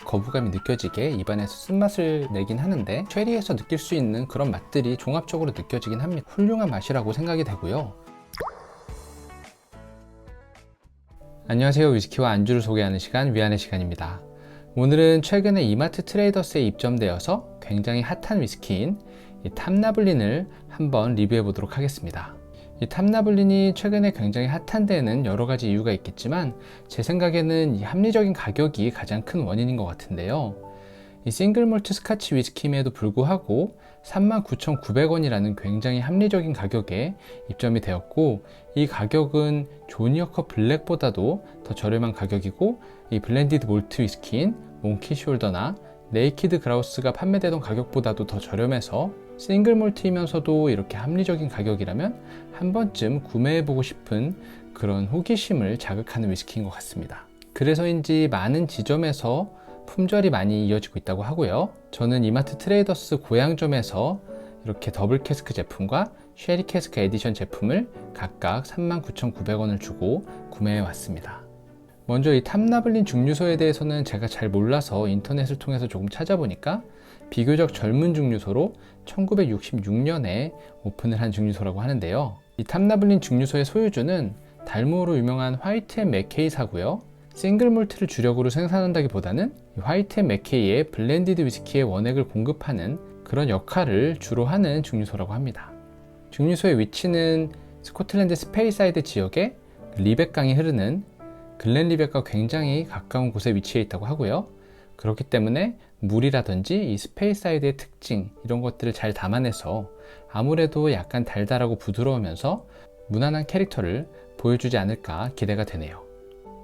거부감이 느껴지게 입안에서 쓴맛을 내긴 하는데, 쉐리에서 느낄 수 있는 그런 맛들이 종합적으로 느껴지긴 합니다. 훌륭한 맛이라고 생각이 되고요. 안녕하세요. 위스키와 안주를 소개하는 시간, 위안의 시간입니다. 오늘은 최근에 이마트 트레이더스에 입점되어서 굉장히 핫한 위스키인 이 탐나블린을 한번 리뷰해 보도록 하겠습니다. 이 탐나블린이 최근에 굉장히 핫한 데에는 여러 가지 이유가 있겠지만, 제 생각에는 이 합리적인 가격이 가장 큰 원인인 것 같은데요. 이 싱글 몰트 스카치 위스키임에도 불구하고 39,900원이라는 굉장히 합리적인 가격에 입점이 되었고, 이 가격은 조니 워커 블랙보다도 더 저렴한 가격이고, 이 블렌디드 몰트 위스키인 몽키 숄더나 네이키드 그라우스가 판매되던 가격보다도 더 저렴해서, 싱글 몰트이면서도 이렇게 합리적인 가격이라면 한 번쯤 구매해보고 싶은 그런 호기심을 자극하는 위스키인 것 같습니다. 그래서인지 많은 지점에서 품절이 많이 이어지고 있다고 하고요. 저는 이마트 트레이더스 고양점에서 이렇게 더블 캐스크 제품과 쉐리 캐스크 에디션 제품을 각각 39,900원을 주고 구매해 왔습니다. 먼저 이 탐나블린 증류소에 대해서는 제가 잘 몰라서 인터넷을 통해서 조금 찾아보니까 비교적 젊은 증류소로 1966년에 오픈을 한 증류소라고 하는데요. 이 탐나블린 증류소의 소유주는 달모어로 유명한 화이트 앤 맥케이사고요. 싱글 몰트를 주력으로 생산한다기보다는 화이트 앤 맥케이의 블렌디드 위스키의 원액을 공급하는 그런 역할을 주로 하는 증류소라고 합니다. 증류소의 위치는 스코틀랜드 스페이사이드 지역의 리벡강이 흐르는 글렌리벡과 굉장히 가까운 곳에 위치해 있다고 하고요. 그렇기 때문에 물이라든지 이 스페이사이드의 특징, 이런 것들을 잘 담아내서 아무래도 약간 달달하고 부드러우면서 무난한 캐릭터를 보여주지 않을까 기대가 되네요.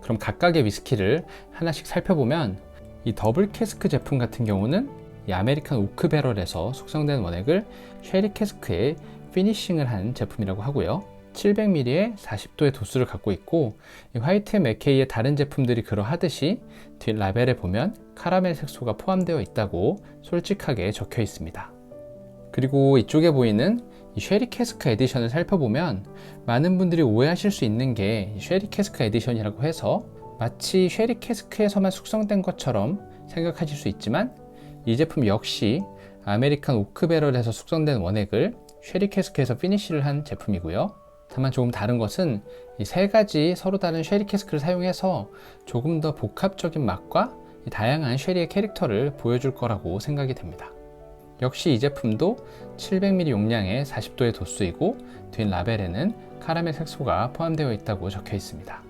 그럼 각각의 위스키를 하나씩 살펴보면, 이 더블 캐스크 제품 같은 경우는 이 아메리칸 오크 배럴에서 숙성된 원액을 쉐리 캐스크에 피니싱을 한 제품이라고 하고요. 700ml에 40도의 도수를 갖고 있고, 이 화이트 맥케이의 다른 제품들이 그러하듯이 뒷 라벨에 보면 카라멜 색소가 포함되어 있다고 솔직하게 적혀 있습니다. 그리고 이쪽에 보이는 이 쉐리 캐스크 에디션을 살펴보면, 많은 분들이 오해하실 수 있는 게 쉐리 캐스크 에디션이라고 해서 마치 쉐리 캐스크에서만 숙성된 것처럼 생각하실 수 있지만, 이 제품 역시 아메리칸 오크 배럴에서 숙성된 원액을 쉐리 캐스크에서 피니쉬를 한 제품이고요. 다만 조금 다른 것은 이 세 가지 서로 다른 쉐리 캐스크를 사용해서 조금 더 복합적인 맛과 다양한 쉐리의 캐릭터를 보여줄 거라고 생각이 됩니다. 역시 이 제품도 700ml 용량의 40도의 도수이고, 뒷 라벨에는 카라멜 색소가 포함되어 있다고 적혀 있습니다.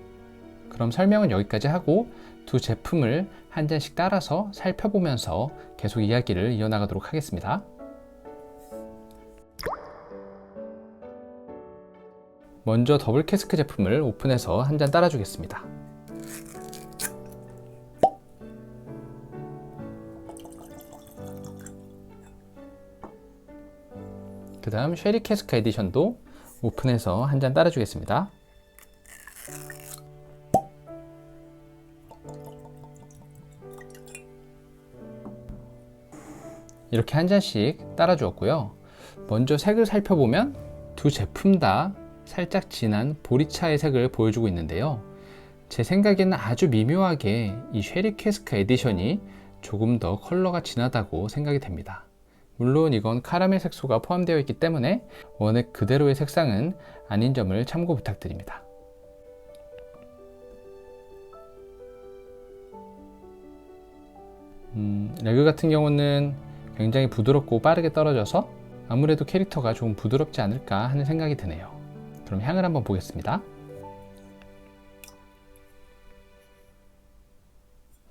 그럼 설명은 여기까지 하고 두 제품을 한 잔씩 따라서 살펴보면서 계속 이야기를 이어나가도록 하겠습니다. 먼저 더블 캐스크 제품을 오픈해서 한 잔 따라주겠습니다. 그 다음 쉐리 캐스크 에디션도 오픈해서 한 잔 따라주겠습니다. 이렇게 한 잔씩 따라주었고요. 먼저 색을 살펴보면 두 제품 다 살짝 진한 보리차의 색을 보여주고 있는데요. 제 생각에는 아주 미묘하게 이 쉐리 캐스크 에디션이 조금 더 컬러가 진하다고 생각이 됩니다. 물론 이건 카라멜 색소가 포함되어 있기 때문에 원액 그대로의 색상은 아닌 점을 참고 부탁드립니다. 레그 같은 경우는 굉장히 부드럽고 빠르게 떨어져서 아무래도 캐릭터가 좀 부드럽지 않을까 하는 생각이 드네요. 그럼 향을 한번 보겠습니다.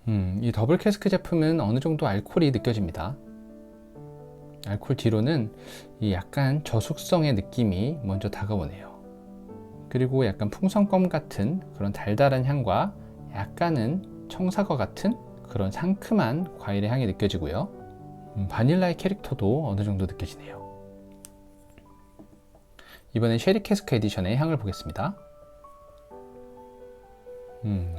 이 더블 캐스크 제품은 어느 정도 알코올이 느껴집니다. 알코올 뒤로는 이 약간 저숙성의 느낌이 먼저 다가오네요. 그리고 약간 풍선껌 같은 그런 달달한 향과 약간은 청사과 같은 그런 상큼한 과일의 향이 느껴지고요. 바닐라의 캐릭터도 어느 정도 느껴지네요. 이번엔 쉐리 캐스크 에디션의 향을 보겠습니다.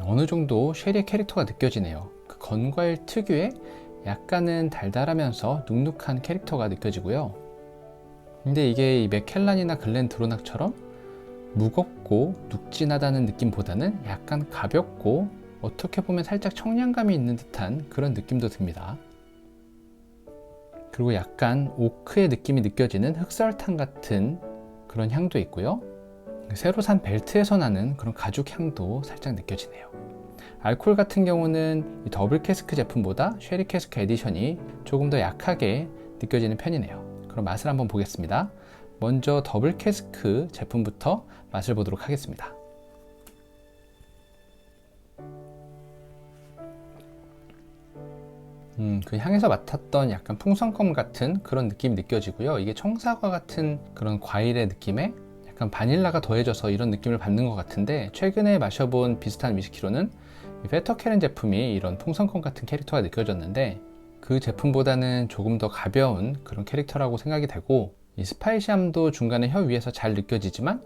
어느 정도 쉐리의 캐릭터가 느껴지네요. 그 건과일 특유의 약간은 달달하면서 눅눅한 캐릭터가 느껴지고요. 근데 이게 이 맥켈란이나 글렌드로낙처럼 무겁고 눅진하다는 느낌보다는 약간 가볍고 어떻게 보면 살짝 청량감이 있는 듯한 그런 느낌도 듭니다. 그리고 약간 오크의 느낌이 느껴지는 흑설탕 같은 그런 향도 있고요. 새로 산 벨트에서 나는 그런 가죽 향도 살짝 느껴지네요. 알코올 같은 경우는 이 더블 캐스크 제품보다 쉐리 캐스크 에디션이 조금 더 약하게 느껴지는 편이네요. 그럼 맛을 한번 보겠습니다. 먼저 더블 캐스크 제품부터 맛을 보도록 하겠습니다. 그 향에서 맡았던 약간 풍선껌 같은 그런 느낌이 느껴지고요. 이게 청사과 같은 그런 과일의 느낌에 약간 바닐라가 더해져서 이런 느낌을 받는 것 같은데, 최근에 마셔본 비슷한 위스키로는 페터캐런 제품이 이런 풍선껌 같은 캐릭터가 느껴졌는데, 그 제품보다는 조금 더 가벼운 그런 캐릭터라고 생각이 되고, 이 스파이시함도 중간에 혀 위에서 잘 느껴지지만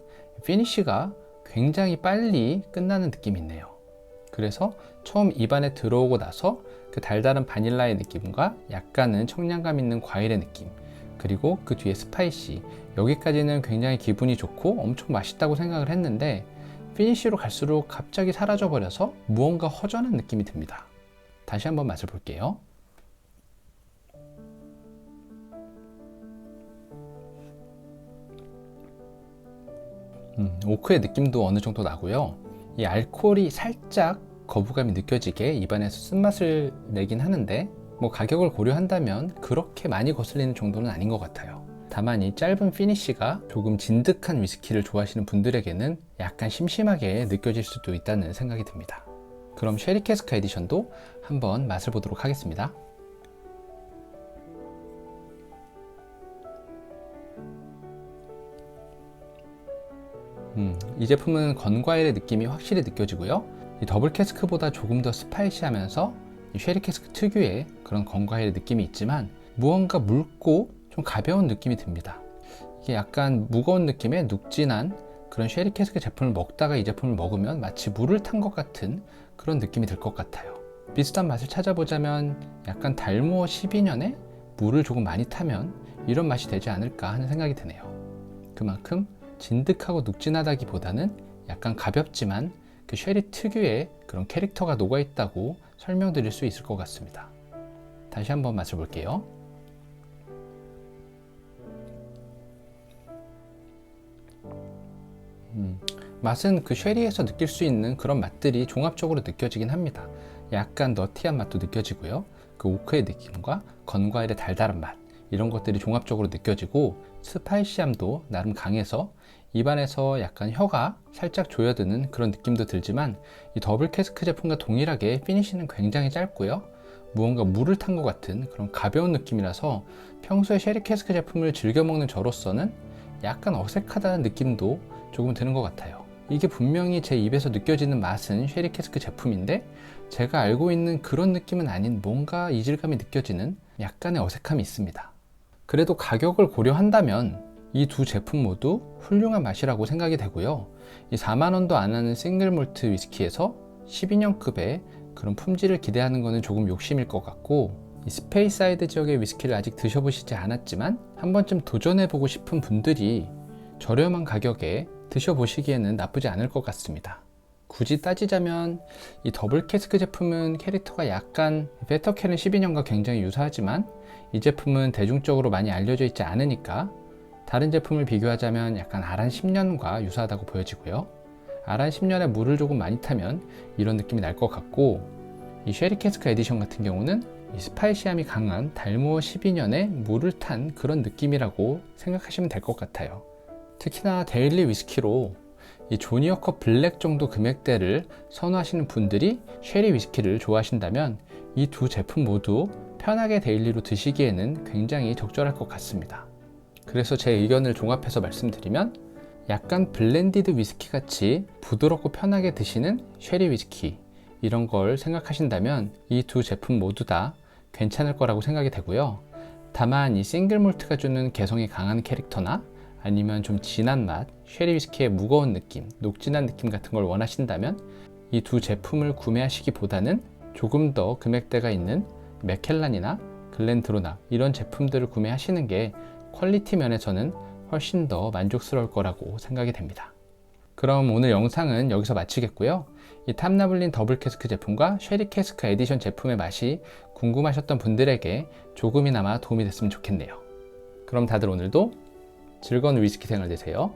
피니쉬가 굉장히 빨리 끝나는 느낌이 있네요. 그래서 처음 입안에 들어오고 나서 그 달달한 바닐라의 느낌과 약간은 청량감 있는 과일의 느낌, 그리고 그 뒤에 스파이시, 여기까지는 굉장히 기분이 좋고 엄청 맛있다고 생각을 했는데, 피니쉬로 갈수록 갑자기 사라져 버려서 무언가 허전한 느낌이 듭니다. 다시 한번 맛을 볼게요. 오크의 느낌도 어느 정도 나고요. 이 알코올이 살짝 거부감이 느껴지게 입안에서 쓴맛을 내긴 하는데, 뭐 가격을 고려한다면 그렇게 많이 거슬리는 정도는 아닌 것 같아요. 다만 이 짧은 피니쉬가 조금 진득한 위스키를 좋아하시는 분들에게는 약간 심심하게 느껴질 수도 있다는 생각이 듭니다. 그럼 쉐리 캐스크 에디션도 한번 맛을 보도록 하겠습니다. 이 제품은 건과일의 느낌이 확실히 느껴지고요. 이 더블 캐스크보다 조금 더 스파이시하면서 이 쉐리 캐스크 특유의 그런 건과일의 느낌이 있지만, 무언가 묽고 좀 가벼운 느낌이 듭니다. 이게 약간 무거운 느낌의 눅진한 그런 쉐리 캐스크 제품을 먹다가 이 제품을 먹으면 마치 물을 탄 것 같은 그런 느낌이 들 것 같아요. 비슷한 맛을 찾아보자면 약간 달모어 12년에 물을 조금 많이 타면 이런 맛이 되지 않을까 하는 생각이 드네요. 그만큼 진득하고 눅진하다기보다는 약간 가볍지만 그 쉐리 특유의 그런 캐릭터가 녹아있다고 설명드릴 수 있을 것 같습니다. 다시 한번 맛을 볼게요. 맛은 그 쉐리에서 느낄 수 있는 그런 맛들이 종합적으로 느껴지긴 합니다. 약간 너티한 맛도 느껴지고요. 그 오크의 느낌과 건과일의 달달한 맛, 이런 것들이 종합적으로 느껴지고, 스파이시함도 나름 강해서 입안에서 약간 혀가 살짝 조여드는 그런 느낌도 들지만, 이 더블 캐스크 제품과 동일하게 피니쉬는 굉장히 짧고요. 무언가 물을 탄 것 같은 그런 가벼운 느낌이라서 평소에 쉐리 캐스크 제품을 즐겨 먹는 저로서는 약간 어색하다는 느낌도 조금 드는 것 같아요. 이게 분명히 제 입에서 느껴지는 맛은 쉐리 캐스크 제품인데, 제가 알고 있는 그런 느낌은 아닌 뭔가 이질감이 느껴지는 약간의 어색함이 있습니다. 그래도 가격을 고려한다면 이 두 제품 모두 훌륭한 맛이라고 생각이 되고요. 이 4만원도 안 하는 싱글 몰트 위스키에서 12년급의 그런 품질을 기대하는 것은 조금 욕심일 것 같고, 이 스페이사이드 지역의 위스키를 아직 드셔보시지 않았지만 한 번쯤 도전해보고 싶은 분들이 저렴한 가격에 드셔보시기에는 나쁘지 않을 것 같습니다. 굳이 따지자면 이 더블 캐스크 제품은 캐릭터가 약간 페터캐런 12년과 굉장히 유사하지만, 이 제품은 대중적으로 많이 알려져 있지 않으니까 다른 제품을 비교하자면 약간 아란 10년과 유사하다고 보여지고요. 아란 10년에 물을 조금 많이 타면 이런 느낌이 날 것 같고, 이 쉐리 캐스크 에디션 같은 경우는 이 스파이시함이 강한 달모어 12년에 물을 탄 그런 느낌이라고 생각하시면 될 것 같아요. 특히나 데일리 위스키로 이 조니워커 블랙 정도 금액대를 선호하시는 분들이 쉐리 위스키를 좋아하신다면 이 두 제품 모두 편하게 데일리로 드시기에는 굉장히 적절할 것 같습니다. 그래서 제 의견을 종합해서 말씀드리면, 약간 블렌디드 위스키 같이 부드럽고 편하게 드시는 쉐리 위스키, 이런 걸 생각하신다면 이 두 제품 모두 다 괜찮을 거라고 생각이 되고요. 다만 이 싱글 몰트가 주는 개성이 강한 캐릭터나 아니면 좀 진한 맛, 쉐리 위스키의 무거운 느낌, 녹진한 느낌 같은 걸 원하신다면 이 두 제품을 구매하시기보다는 조금 더 금액대가 있는 맥켈란이나 글렌드로낙, 이런 제품들을 구매하시는 게 퀄리티 면에서는 훨씬 더 만족스러울 거라고 생각이 됩니다. 그럼 오늘 영상은 여기서 마치겠고요. 이 탐나블린 더블 캐스크 제품과 쉐리 캐스크 에디션 제품의 맛이 궁금하셨던 분들에게 조금이나마 도움이 됐으면 좋겠네요. 그럼 다들 오늘도 즐거운 위스키 생활 되세요.